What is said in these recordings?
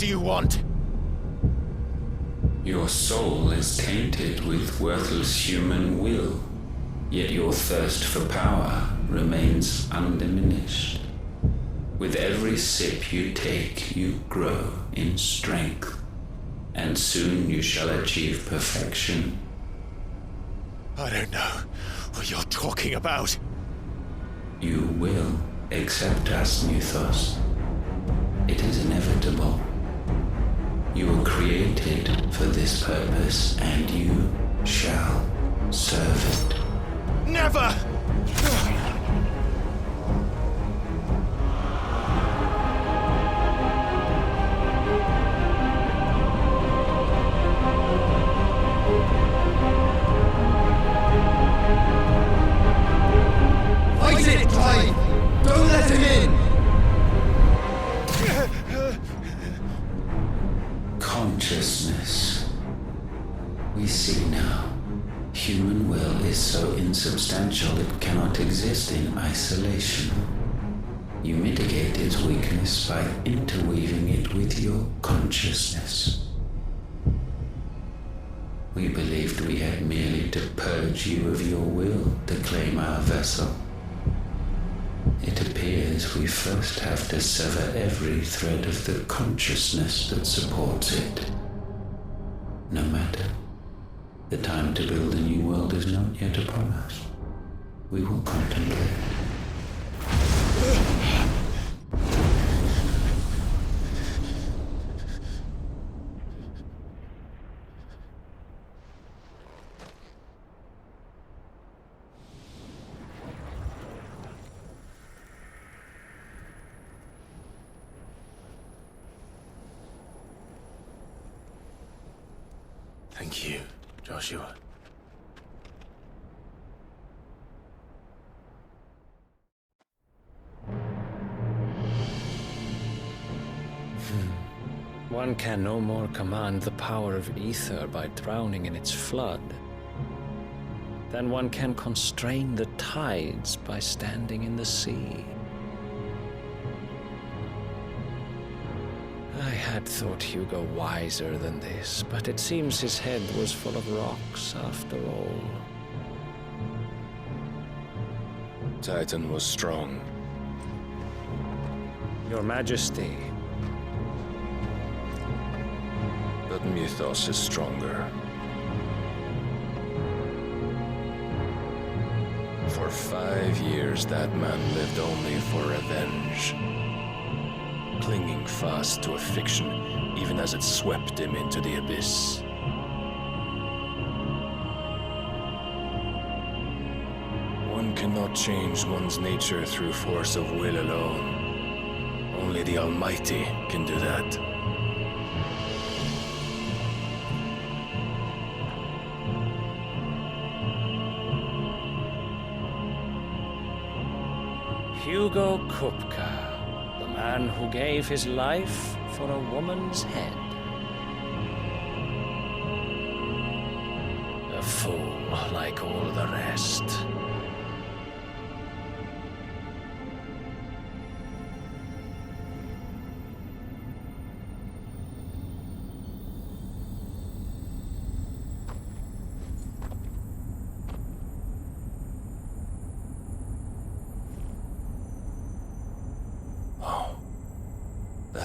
do you want? Your soul is tainted with worthless human will, yet your thirst for power remains undiminished. With every sip you take, you grow in strength, and soon you shall achieve perfection. I don't know what you're talking about. You will accept us, Mythos. It is inevitable. You were created for this purpose, and you shall serve it. Never! Fight it, Clive! Don't let him in! Consciousness. We see now. Human will is so insubstantial it cannot exist in isolation. You mitigate its weakness by interweaving it with your consciousness. We believed we had merely to purge you of your will to claim our vessel. It appears we first have to sever every thread of the consciousness that supports it. No matter. The time to build a new world is not yet upon us. We will contemplate. Thank you, Joshua. One can no more command the power of ether by drowning in its flood than one can constrain the tides by standing in the sea. I had thought Hugo wiser than this, but it seems his head was full of rocks after all. Titan was strong. Your Majesty. But Mythos is stronger. For 5 years, that man lived only for revenge. Clinging fast to a fiction, even as it swept him into the abyss. One cannot change one's nature through force of will alone. Only the Almighty can do that. Hugo Kupka. The man who gave his life for a woman's head. A fool like all the rest.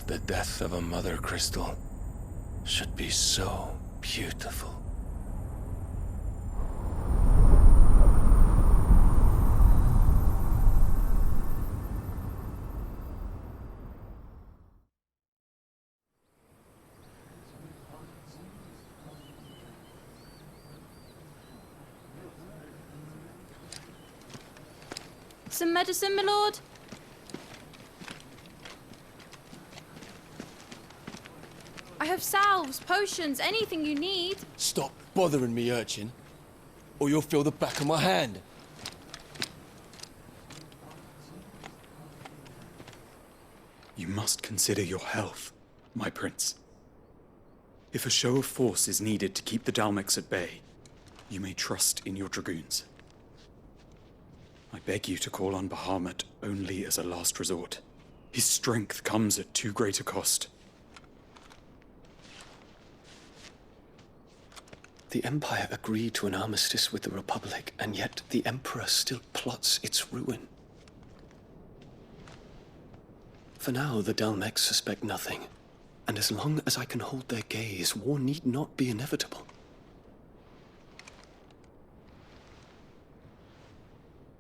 The death of a mother crystal should be so beautiful. Some medicine, my lord? I have salves, potions, anything you need. Stop bothering me, urchin, or you'll feel the back of my hand. You must consider your health, my prince. If a show of force is needed to keep the Dalmex at bay, you may trust in your dragoons. I beg you to call on Bahamut only as a last resort. His strength comes at too great a cost. The Empire agreed to an armistice with the Republic, and yet the Emperor still plots its ruin. For now, the Dalmex suspect nothing, and as long as I can hold their gaze, war need not be inevitable.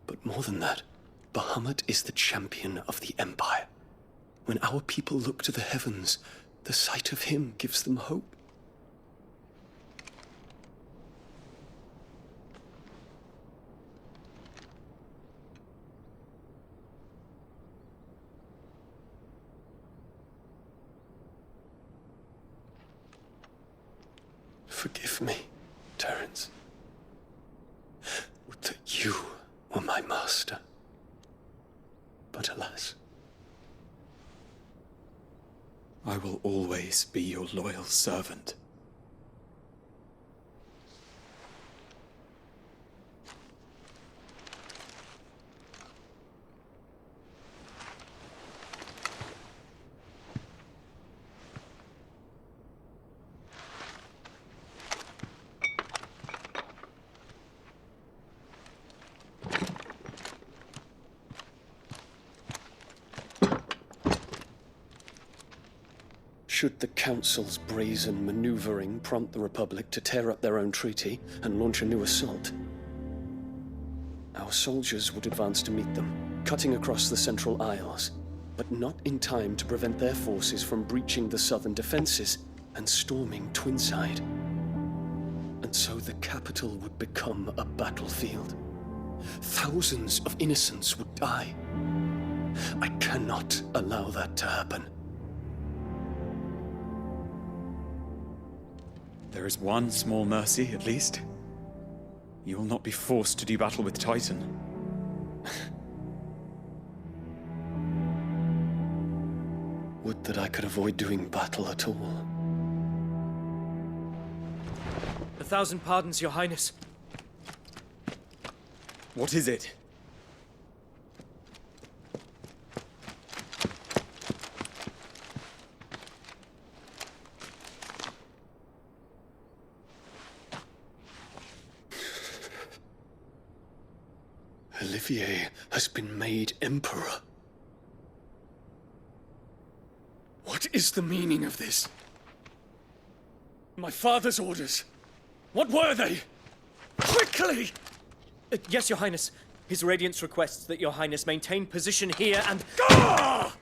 But more than that, Bahamut is the champion of the Empire. When our people look to the heavens, the sight of him gives them hope. Forgive me, Terence. Would that you were my master. But alas. I will always be your loyal servant. Should the Council's brazen maneuvering prompt the Republic to tear up their own treaty and launch a new assault, our soldiers would advance to meet them, cutting across the Central Isles, but not in time to prevent their forces from breaching the southern defenses and storming Twinside. And so the capital would become a battlefield. Thousands of innocents would die. I cannot allow that to happen. There is one small mercy, at least. You will not be forced to do battle with Titan. Would that I could avoid doing battle at all. 1,000 pardons, Your Highness. What is it? Olivier has been made Emperor. What is the meaning of this? My father's orders. What were they? Quickly! Yes, Your Highness. His Radiance requests that Your Highness maintain position here and... Ah!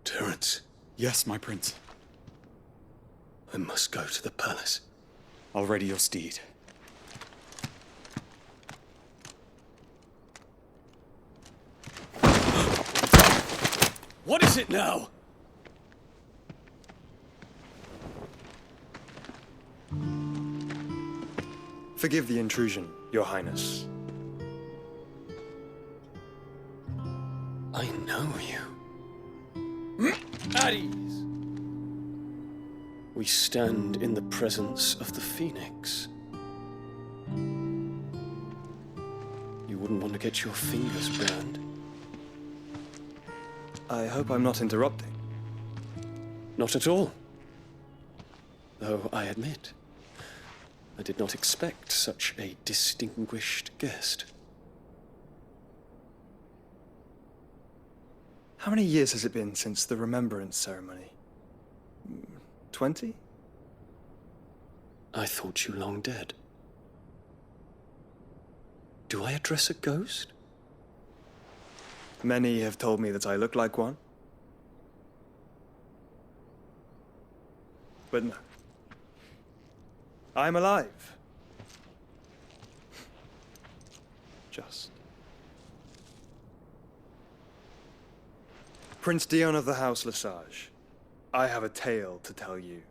Terence. Yes, my prince. I must go to the palace. I'll ready your steed. What is it now? Forgive the intrusion, Your Highness. I know you. At ease. We stand in the presence of the Phoenix. You wouldn't want to get your fingers burned. I hope I'm not interrupting. Not at all. Though I admit, I did not expect such a distinguished guest. How many years has it been since the Remembrance ceremony? 20? I thought you long dead. Do I address a ghost? Many have told me that I look like one. But no. I'm alive. Just. Prince Dion of the House Lesage, I have a tale to tell you.